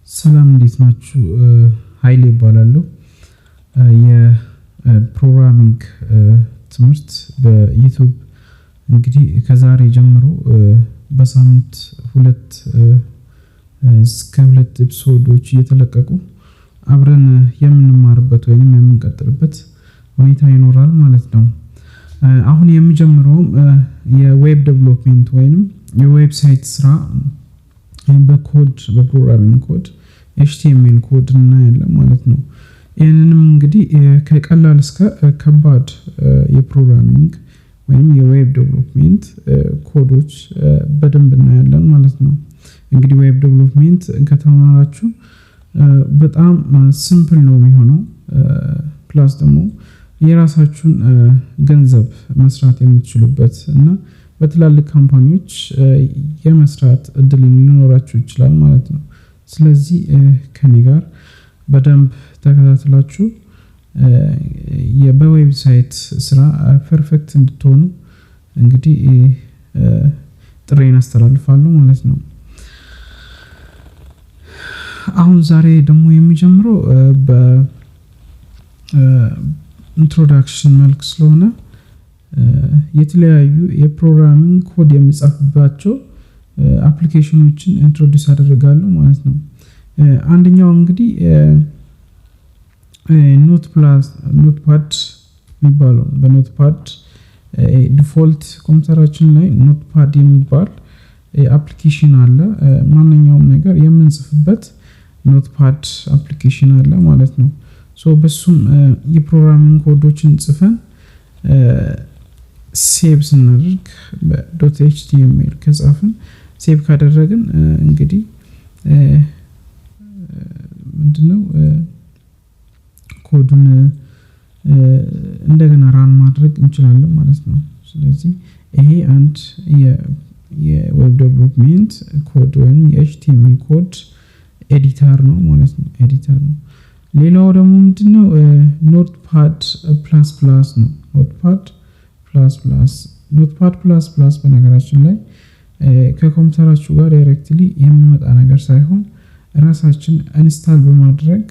ሰላም እንዴት ናችሁ? ኃይሌ እባላለሁ። የፕሮግራሚንግ ትምህርት በዩቲዩብ እንግዲህ ከዛሬ ጀምሮ በሳምንት 2 እስከ 2 ኤፒሶዶች እየተለቀቁ አብረን የምንማርበት ወይንም የምንቀጥልበት ሁኔታ ይኖራል ማለት ነው። አሁን የምጀምረው የዌብ ዴቨሎፕመንት ወይንም የዌብሳይት ስራ በኮድ በፕሮግራሚንግ ኮድ HTML ኮድ እናያለን ማለት ነው። ይሄንንም እንግዲህ ከቀላል እስከ ከባድ የፕሮግራሚንግ ወይም የዌብ ዴቨሎፕመንት ኮዶች በደንብ እናያለን ማለት ነው። እንግዲህ ዌብ ዴቨሎፕመንት ከተማራችሁ በጣም ሲምፕል ነው የሚሆነው። ፕላስ ደግሞ የራሳችሁን ገንዘብ መስራት የምትችሉበት እና በትላልቅ ካምፓኒዎች የመስራት እድል ሊኖራችሁ ይችላል ማለት ነው። ስለዚህ ከኔ ጋር በደንብ ተከታትላችሁ በዌብሳይት ስራ ፐርፌክት እንድትሆኑ እንግዲህ ጥሬን አስተላልፋለሁ ማለት ነው። አሁን ዛሬ ደግሞ የሚጀምረው ኢንትሮዳክሽን መልክ ስለሆነ የተለያዩ የፕሮግራሚንግ ኮድ የምጻፍባቸው አፕሊኬሽኖችን ኢንትሮዲዩስ አደርጋለሁ ማለት ነው። አንደኛው እንግዲህ ኖትፓድ የሚባለው በኖትፓድ ዲፎልት ኮምፒውተራችን ላይ ኖትፓድ የሚባል አፕሊኬሽን አለ። ማንኛውም ነገር የምንጽፍበት ኖትፓድ አፕሊኬሽን አለ ማለት ነው። በሱም የፕሮግራሚንግ ኮዶችን ጽፈን ሴቭ ስናደርግ በ.html ከጻፍን ሴቭ ካደረግን እንግዲህ ምንድነው ኮዱን እንደገና ራን ማድረግ እንችላለን ማለት ነው። ስለዚህ ይሄ አንድ የዌብ ዴቨሎፕመንት ኮድ ወይም የHTML ኮድ ኤዲተር ነው ማለት ነው። ኤዲተር ነው። ሌላው ደግሞ ምንድነው ኖትፓድ ፕላስ ፕላስ ነው። ኖትፓድ ፕላስ ፕላስ በነገራችን ላይ ከኮምፒውተራችሁ ጋር ዳይሬክትሊ የሚመጣ ነገር ሳይሆን ራሳችን ኢንስታል በማድረግ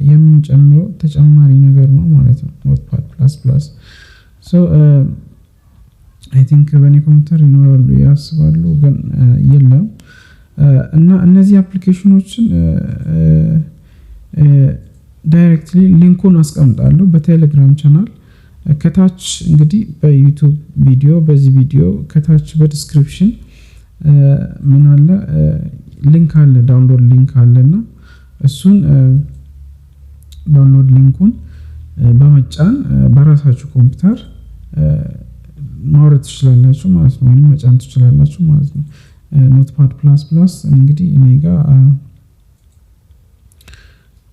የምንጨምረው ተጨማሪ ነገር ነው ማለት ነው። ኖትፓድ ፕላስ ፕላስ አይ ቲንክ በኔ ኮምፒውተር ይኖራሉ ያስባሉ ግን የለም። እና እነዚህ አፕሊኬሽኖችን ዳይሬክትሊ ሊንኩን አስቀምጣለሁ በቴሌግራም ቻናል ከታች እንግዲህ በዩቲዩብ ቪዲዮ በዚህ ቪዲዮ ከታች በዲስክሪፕሽን ምን አለ ሊንክ አለ ዳውንሎድ ሊንክ አለና እሱን ዳውንሎድ ሊንኩን በመጫን በራሳችሁ ኮምፒውተር ማውረድ ትችላላችሁ ማለት ነው። ወይንም መጫን ትችላላችሁ ማለት ነው። ኖትፓድ ፕላስ ፕላስ እንግዲህ እኔ ጋር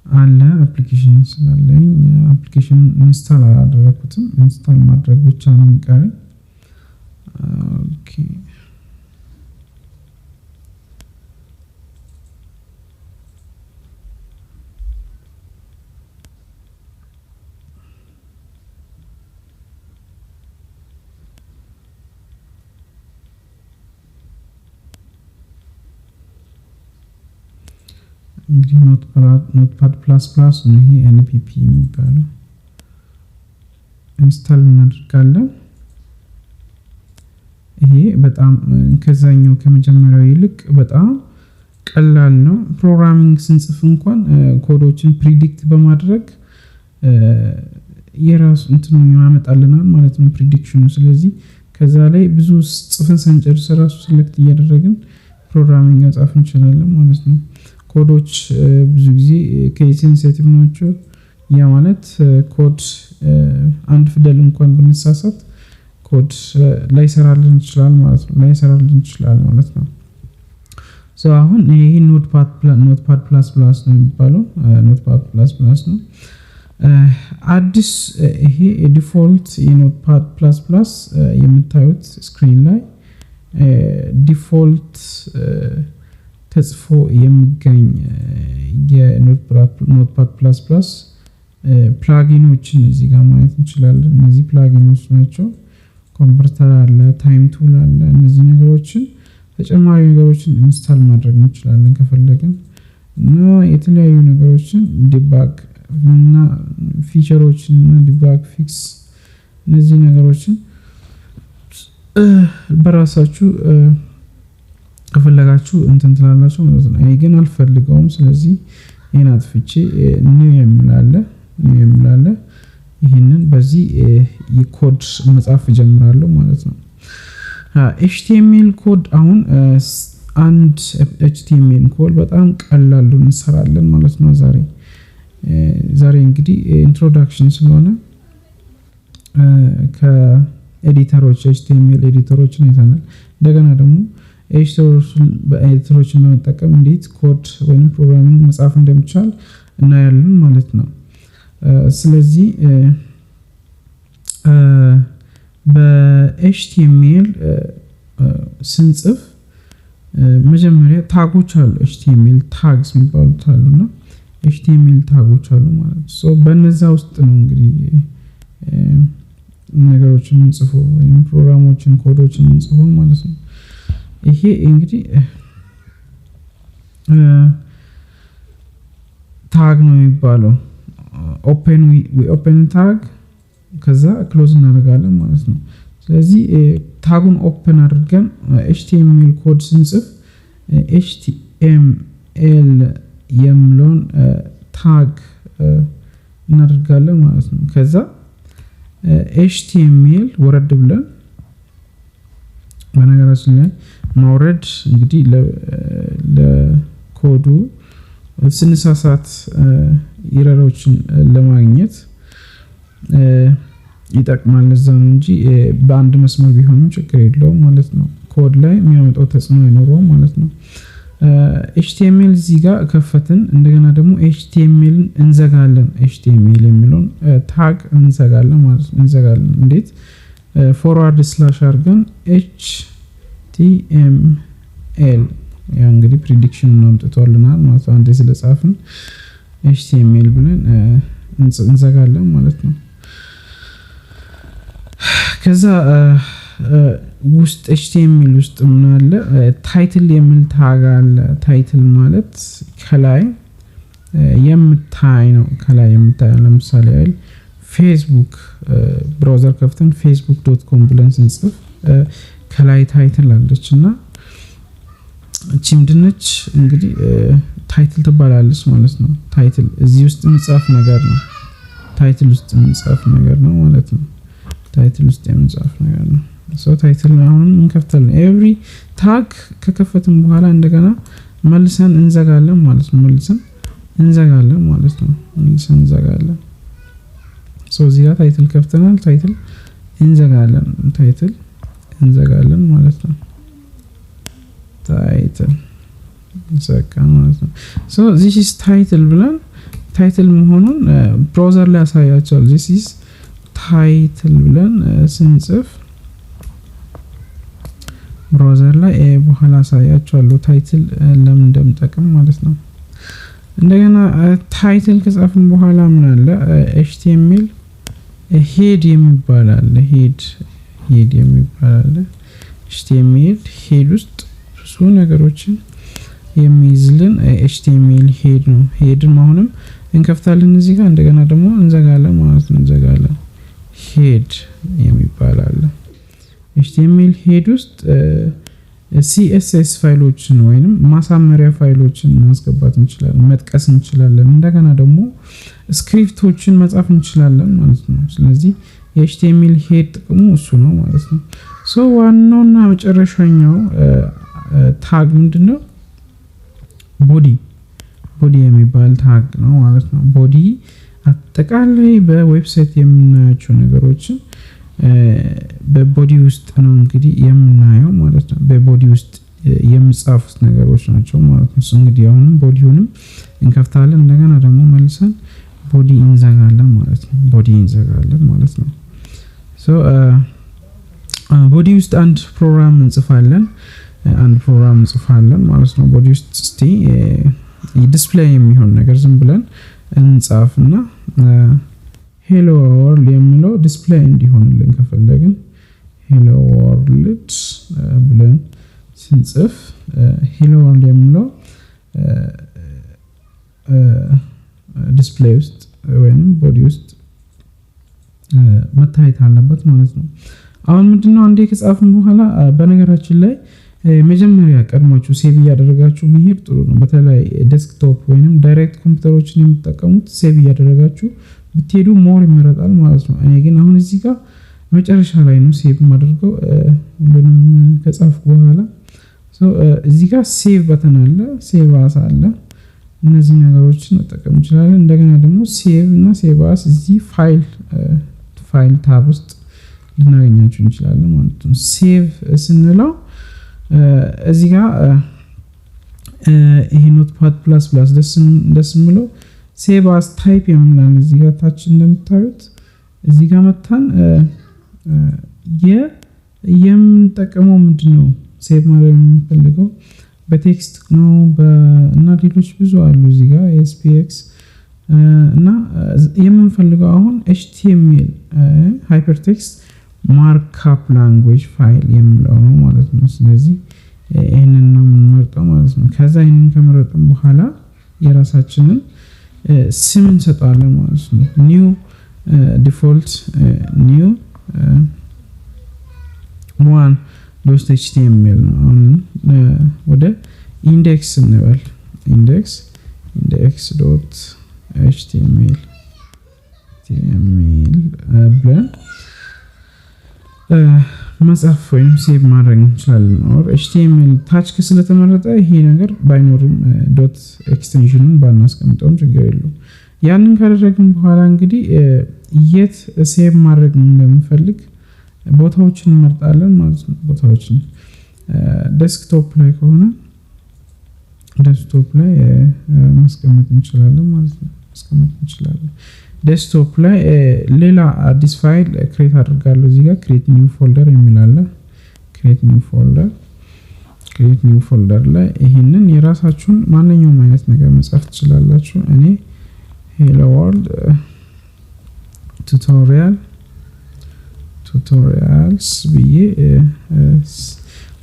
አለ አፕሊኬሽን ስላለኝ አፕሊኬሽን ኢንስታል አላደረኩትም። ኢንስታል ማድረግ ብቻ ነው የሚቀረኝ። ኦኬ እንግዲህ ኖትፓድ ፕላስ ፕላስ ነው ይሄ NPP የሚባለው ኢንስታል እናደርጋለን። ይሄ በጣም ከዛኛው ከመጀመሪያው ይልቅ በጣም ቀላል ነው። ፕሮግራሚንግ ስንጽፍ እንኳን ኮዶችን ፕሪዲክት በማድረግ የራሱ እንትኑ ያመጣልናል ማለት ነው ፕሪዲክሽኑ። ስለዚህ ከዛ ላይ ብዙ ጽፈን ሳንጨርስ ራሱ ሴሌክት እያደረግን ፕሮግራሚንግ መጻፍ እንችላለን ማለት ነው። ኮዶች ብዙ ጊዜ ኬስ ሴንሲቲቭ ናቸው። ያ ማለት ኮድ አንድ ፊደል እንኳን ብንሳሳት ኮድ ላይሰራልን ይችላል ማለት ነው። አሁን ይሄ ኖትፓድ ፕላስ ፕላስ ነው የሚባለው ኖትፓድ ፕላስ ፕላስ ነው። አዲስ ይሄ ዲፎልት የኖትፓድ ፕላስ ፕላስ የምታዩት ስክሪን ላይ ዲፎልት ተጽፎ የሚገኝ የኖትፓድ ፕላስ ፕላስ ፕላጊኖችን እዚህ ጋር ማየት እንችላለን። እነዚህ ፕላጊኖች ናቸው። ኮንቨርተር አለ፣ ታይም ቱል አለ። እነዚህ ነገሮችን ተጨማሪ ነገሮችን ኢንስታል ማድረግ እንችላለን ከፈለግን። እና የተለያዩ ነገሮችን ዲባግ እና ፊቸሮችን እና ዲባግ ፊክስ እነዚህ ነገሮችን በራሳችሁ ከፈለጋችሁ እንትን ትላላችሁ ማለት ነው። እኔ ግን አልፈልገውም። ስለዚህ ይሄን አጥፍቼ ኒው የምላለ ይሄንን በዚህ የኮድ መጻፍ ጀምራለሁ ማለት ነው። HTML ኮድ አሁን አንድ HTML ኮድ በጣም ቀላል እንሰራለን ማለት ነው። ዛሬ እንግዲህ ኢንትሮዳክሽን ስለሆነ ከኤዲተሮች HTML ኤዲተሮችን አይተናል። እንደገና ደግሞ ኤዲተሮችን በመጠቀም እንዴት ኮድ ወይም ፕሮግራሚንግ መጻፍ እንደሚቻል እናያለን ማለት ነው። ስለዚህ በHTML ስንጽፍ መጀመሪያ ታጎች አሉ። HTML ታግስ የሚባሉት አሉና HTML ታጎች አሉ ማለት ነው። በእነዛ ውስጥ ነው እንግዲህ ነገሮችን እንጽፈው ወይም ፕሮግራሞችን ኮዶችን እንጽፈው ማለት ነው። ይሄ እንግዲህ ታግ ነው የሚባለው። ኦፕን ታግ ከዛ ክሎዝ እናደርጋለን ማለት ነው። ስለዚህ ታጉን ኦፕን አድርገን HTML ኮድ ስንጽፍ HTML የሚለውን ታግ እናደርጋለን ማለት ነው። ከዛ HTML ወረድ ብለን በነገራችን ላይ ማውረድ እንግዲህ ለኮዱ ስንሳሳት ኢረሮችን ለማግኘት ይጠቅማል። ለዛ ነው እንጂ በአንድ መስመር ቢሆንም ችግር የለውም ማለት ነው። ኮድ ላይ የሚያመጣው ተጽዕኖ አይኖረውም ማለት ነው። HTML እዚህ ጋር ከፈትን። እንደገና ደግሞ HTML እንዘጋለን። HTML የሚለውን ታግ እንዘጋለን ማለት ነው። እንዘጋለን እንዴት? ፎርዋርድ ስላሽ አድርገን HTML ያ እንግዲህ ፕሪዲክሽን ነው አምጥቶልናል ማለት ነው። አንዴ ስለጻፍን HTML ብለን እንዘጋለን ማለት ነው። ከዛ ውስጥ HTML ውስጥ ምን አለ? ታይትል የሚል ታግ አለ። ታይትል ማለት ከላይ የምታይ ነው። ከላይ የምታይ ለምሳሌ አይደል ፌስቡክ ብራውዘር ከፍተን facebook.com ብለን ስንጽፍ ከላይ ታይትል አለችና እቺ ምንድነች እንግዲህ ታይትል ትባላለች ማለት ነው። ታይትል እዚህ ውስጥ የምንጻፍ ነገር ነው። ታይትል ውስጥ የምንጻፍ ነገር ነው ማለት ነው። ታይትል ውስጥ የምንጻፍ ነገር ነው። ታይትል አሁንም እንከፍታለን። ኤቭሪ ታግ ከከፈትን በኋላ እንደገና መልሰን እንዘጋለን ማለት ነው። መልሰን እንዘጋለን ማለት ነው። መልሰን እንዘጋለን። እዚህ ጋር ታይትል ከፍተናል። ታይትል እንዘጋለን። ታይትል እንዘጋለን ማለት ነው። ታይትል እንዘጋለን ማለት ነው። this is title ብለን ታይትል መሆኑን ብራውዘር ላይ ያሳያቸዋል። this is title ብለን ስንጽፍ ብራውዘር ላይ በኋላ ያሳያቸዋል ታይትል ለምን እንደምጠቅም ማለት ነው። እንደገና ታይትል ከጻፍን በኋላ ምን አለ? HTML ሄድ የሚባል አለ። ሄድ የሚባል አለ። HTML ሄድ ውስጥ ብዙ ነገሮችን የሚይዝልን HTML ሄድ ነው። ሄድን አሁንም እንከፍታለን እዚህ ጋር እንደገና ደግሞ እንዘጋለን ማለት ነው። እንዘጋለን። ሄድ የሚባል አለ። HTML ሄድ ውስጥ CSS ፋይሎችን ወይንም ማሳመሪያ ፋይሎችን ማስገባት እንችላለን፣ መጥቀስ እንችላለን። እንደገና ደግሞ ስክሪፕቶችን መጻፍ እንችላለን ማለት ነው። ስለዚህ የHTML ሄድ ጥቅሙ እሱ ነው ማለት ነው። ዋናውና መጨረሻኛው ታግ ምንድነው? ቦዲ የሚባል ታግ ነው ማለት ነው። ቦዲ አጠቃላይ በዌብሳይት የምናያቸው ነገሮችን በቦዲ ውስጥ ነው እንግዲህ የምናየው ማለት ነው። በቦዲ ውስጥ የሚጻፉት ነገሮች ናቸው ማለት ነው። እንግዲህ አሁንም ቦዲውንም እንከፍታለን እንደገና ደግሞ መልሰን ቦዲ እንዘጋለን ማለት ነው። ቦዲ እንዘጋለን ማለት ነው። ቦዲ ውስጥ አንድ ፕሮግራም እንጽፋለን ማለት ነው። ቦዲ ውስጥ እስቲ ዲስፕሌይ የሚሆን ነገር ዝም ብለን እንጻፍና ሄሎ ወርልድ የሚለው ዲስፕሌይ እንዲሆንልን ከፈለግን ሄሎ ወርልድ ብለን ስንጽፍ ሄሎ ወርልድ የሚለው ዲስፕሌይ ውስጥ ወይንም ቦዲ ውስጥ መታየት አለበት ማለት ነው። አሁን ምንድነው አንዴ ከጻፍን በኋላ በነገራችን ላይ መጀመሪያ ቀድማችሁ ሴቭ ያደረጋችሁ መሄድ ጥሩ ነው። በተለይ ዴስክቶፕ ወይንም ዳይሬክት ኮምፒውተሮችን የምትጠቀሙት ሴቭ ያደረጋችሁ ብትሄዱ ሞር ይመረጣል ማለት ነው። እኔ ግን አሁን እዚህ ጋር መጨረሻ ላይ ነው ሴቭ ማድረገው ሁሉንም ከጻፍኩ በኋላ እዚህ ጋር ሴቭ በተን አለ፣ ሴቭ አስ አለ። እነዚህ ነገሮችን መጠቀም እንችላለን። እንደገና ደግሞ ሴቭ እና ሴቭ አስ እዚህ ፋይል ታብ ውስጥ ልናገኛቸው እንችላለን ማለት ነው። ሴቭ ስንለው እዚህ ጋር ይሄ ኖትፓድ ፕላስ ደስ የሚለው ሴቭ አስ ታይፕ የሚላል እዚህ ጋር ታች እንደምታዩት እዚህ ጋር መጣን የምንጠቀመው ምንድነው ሴቭ ማድረግ የምንፈልገው በቴክስት ነው እና ሌሎች ብዙ አሉ እዚህ ጋር SPX እና የምንፈልገው አሁን HTML ሃይፐርቴክስት ማርክአፕ ላንጉዌጅ ፋይል የሚለው ነው ማለት ነው። ስለዚህ ይሄንን ነው የምንመርጠው ማለት ነው። ከዛ ይሄንን ከመረጥን በኋላ የራሳችንን ስም እንሰጣለን ማለት ነው። ኒው ዲፎልት ኒው ዋን .html ነው። ወደ ኢንዴክስ እንበል index.html ብለን መጻፍ ወይም ሴቭ ማድረግ እንችላለን። ኦር HTML ታች ስለተመረጠ ይሄ ነገር ባይኖርም ዶት ኤክስቴንሽኑን ባናስቀምጠውም ችግር የለውም። ያንን ካደረግን በኋላ እንግዲህ የት ሴቭ ማድረግ እንደምንፈልግ ቦታዎችን እንመርጣለን ማለት ነው። ቦታዎችን ዴስክቶፕ ላይ ከሆነ ዴስክቶፕ ላይ ማስቀመጥ እንችላለን ማለት ነው። ዴስክቶፕ ላይ ሌላ አዲስ ፋይል ክሬት አድርጋለሁ። እዚህ ጋር ክሬት ኒው ፎልደር የሚል አለ። ክሬት ኒው ፎልደር ላይ ይሄንን የራሳችሁን ማንኛውም አይነት ነገር መጻፍ ትችላላችሁ። እኔ ሄሎ ወርልድ ቱቶሪያልስ ብዬ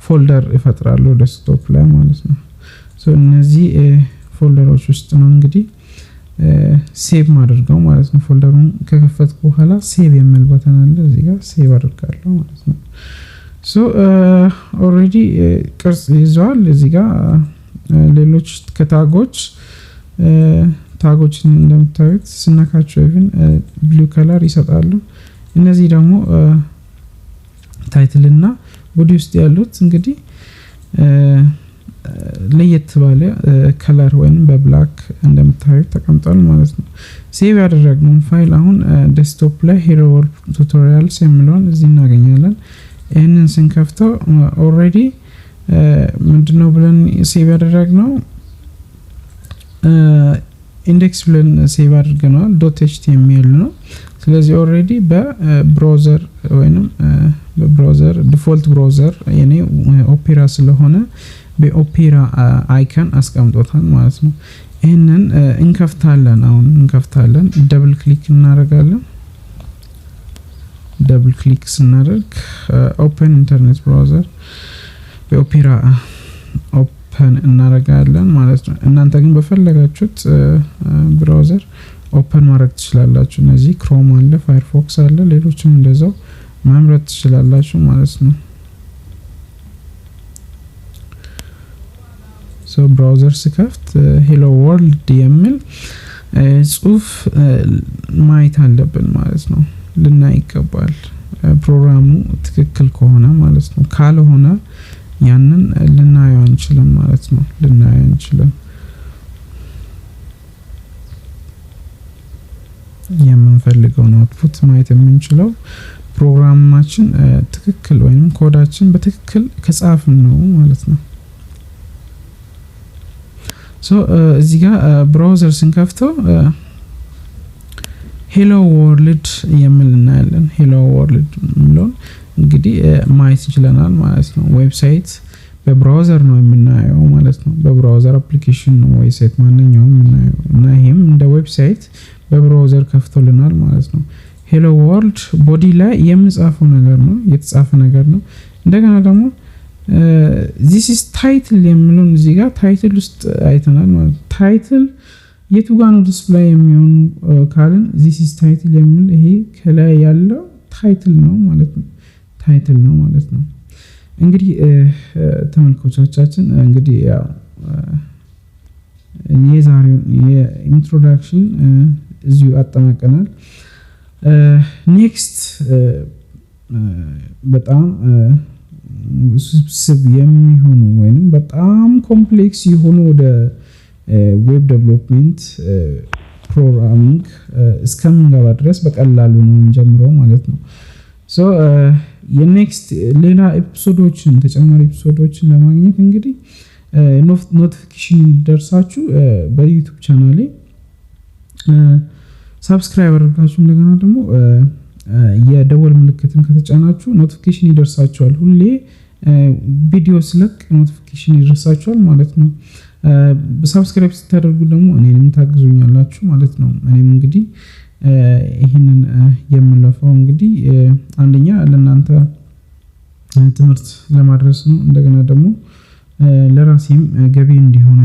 ፎልደር እፈጥራለሁ ዴስክቶፕ ላይ ማለት ነው። እነዚህ ፎልደሮች ውስጥ ነው እንግዲህ ሴቭ ማድረገው ማለት ነው። ፎልደሩን ከከፈትኩ በኋላ ሴቭ የሚል በተን አለ እዚህ ጋር ሴቭ አድርጋለሁ ማለት ነው። ኦሬዲ ቅርጽ ይዟል። እዚህ ጋር ሌሎች ታጎችን እንደምታዩት ስነካቸው ኢቭን ብሉ ከለር ይሰጣሉ። እነዚህ ደግሞ ታይትል እና ቦዲ ውስጥ ያሉት እንግዲህ ለየት ባለ ከለር ወይንም በብላክ እንደምታዩት ተቀምጧል ማለት ነው። ሴቭ ያደረግነው ፋይል አሁን ዴስክቶፕ ላይ ሄሎ ወርልድ ቱቶሪያልስ የሚለውን እዚህ እናገኛለን። ይሄንን ስንከፍተው ኦሬዲ ምንድነው ብለን ሴቭ ያደረግነው ኢንዴክስ ብለን ሴቭ አድርገናል .html ነው። ስለዚህ ኦሬዲ በብራውዘር ወይንም በብራውዘር ዲፎልት ብራውዘር የኔ ኦፔራ ስለሆነ በኦፔራ አይከን አስቀምጦታል ማለት ነው። ይሄንን እንከፍታለን። ደብል ክሊክ እናደርጋለን። ደብል ክሊክ ስናደርግ ኦፕን ኢንተርኔት ብራውዘር በኦፔራ ኦፕን እናደርጋለን ማለት ነው። እናንተ ግን በፈለጋችሁት ብራውዘር ኦፕን ማድረግ ትችላላችሁ። እነዚህ ክሮም አለ፣ ፋየርፎክስ አለ፣ ሌሎችም እንደዛው መምረጥ ትችላላችሁ ማለት ነው። ብራውዘር ስከፍት ሄሎ ወርልድ የሚል ጽሁፍ ማየት አለብን ማለት ነው። ልናይ ይገባል ፕሮግራሙ ትክክል ከሆነ ማለት ነው። ካልሆነ ያንን ልናየው አንችልም ማለት ነው። የምንፈልገውን አውትፑት ማየት የምንችለው ፕሮግራማችን ትክክል ወይም ኮዳችን በትክክል ከጻፍን ነው ማለት ነው። እዚህ ጋር ብራውዘር ስንከፍተው ሄሎ ወርልድ የሚል እናያለን። ሄሎ ወርልድ የሚለውን እንግዲህ ማየት ይችላል ማለት ነው። ዌብሳይት በብራውዘር ነው የምናየው ማለት ነው። በብራውዘር አፕሊኬሽን ነው ዌብሳይት ማንኛውም የምናየው እና ይሄም እንደ ዌብሳይት በብራውዘር ከፍቶልናል ማለት ነው። ሄሎ ወርልድ ቦዲ ላይ የምጻፈው ነገር ነው፣ የተጻፈ ነገር ነው። እንደገና ደግሞ this is title የሚለውን እዚህ ጋር ታይትል ውስጥ አይተናል ማለት ታይትል የቱ ጋር ነው ዲስፕሌይ የሚሆኑ ካልን this is title የሚል ይሄ ከላይ ያለው ታይትል ነው ማለት ነው። እንግዲህ ተመልካቾቻችን እንግዲህ ያው የዛሬው የኢንትሮዳክሽን እዚሁ አጠናቀናል። ኔክስት በጣም ስብስብ የሚሆኑ ወይንም በጣም ኮምፕሌክስ የሆኑ ወደ ዌብ ዴቨሎፕመንት ፕሮግራሚንግ እስከምንገባ ድረስ በቀላሉ ነው የምንጀምረው ማለት ነው። ሶ የኔክስት ሌላ ኤፒሶዶችን ተጨማሪ ኤፒሶዶችን ለማግኘት እንግዲህ ኖቲፊኬሽን እንዲደርሳችሁ በዩቲዩብ ቻናሌ ሰብስክራይብ አድርጋችሁ እንደገና ደግሞ የደወል ምልክትን ከተጫናችሁ ኖቲፊኬሽን ይደርሳችኋል። ሁሌ ቪዲዮ ስለቅ ኖቲፊኬሽን ይደርሳችኋል ማለት ነው። ሰብስክራይብ ስታደርጉ ደግሞ እኔንም ታግዙኛላችሁ ማለት ነው። እኔም እንግዲህ ይሄንን የምለፈው እንግዲህ አንደኛ ለእናንተ ትምህርት ለማድረስ ነው። እንደገና ደግሞ ለራሴም ገቢ እንዲሆን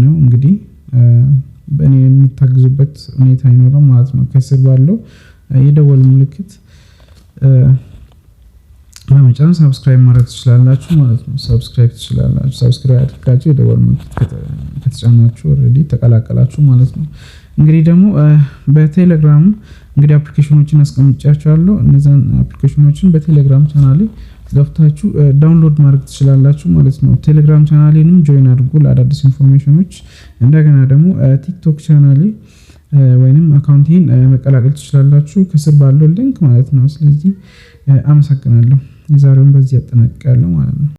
ነው። እንግዲህ በእኔ የምታግዙበት ሁኔታ ይኖራል ማለት ነው። ከስር ባለው የደወል ምልክት በመጫን ሰብስክራይብ ማድረግ ትችላላችሁ ማለት ነው። ሰብስክራይብ አድርጋችሁ የደወል ምልክት ከተጫናችሁ ኦሬዲ ተቀላቀላችሁ ማለት ነው። እንግዲህ ደግሞ በቴሌግራም እንግዲህ አፕሊኬሽኖችን አስቀምጫችኋለሁ። እነዛን አፕሊኬሽኖችን በቴሌግራም ቻናሌ ገብታችሁ ዳውንሎድ ማድረግ ትችላላችሁ ማለት ነው። ቴሌግራም ቻናሌንም ጆይን አድርጉ ለአዳዲስ ኢንፎርሜሽኖች። እንደገና ደግሞ ቲክቶክ ቻናሌ ወይንም አካውንቴን መቀላቀል ትችላላችሁ ከስር ባለው ሊንክ ማለት ነው። ስለዚህ አመሰግናለሁ። የዛሬውን በዚህ አጠናቅቃለሁ ማለት ነው።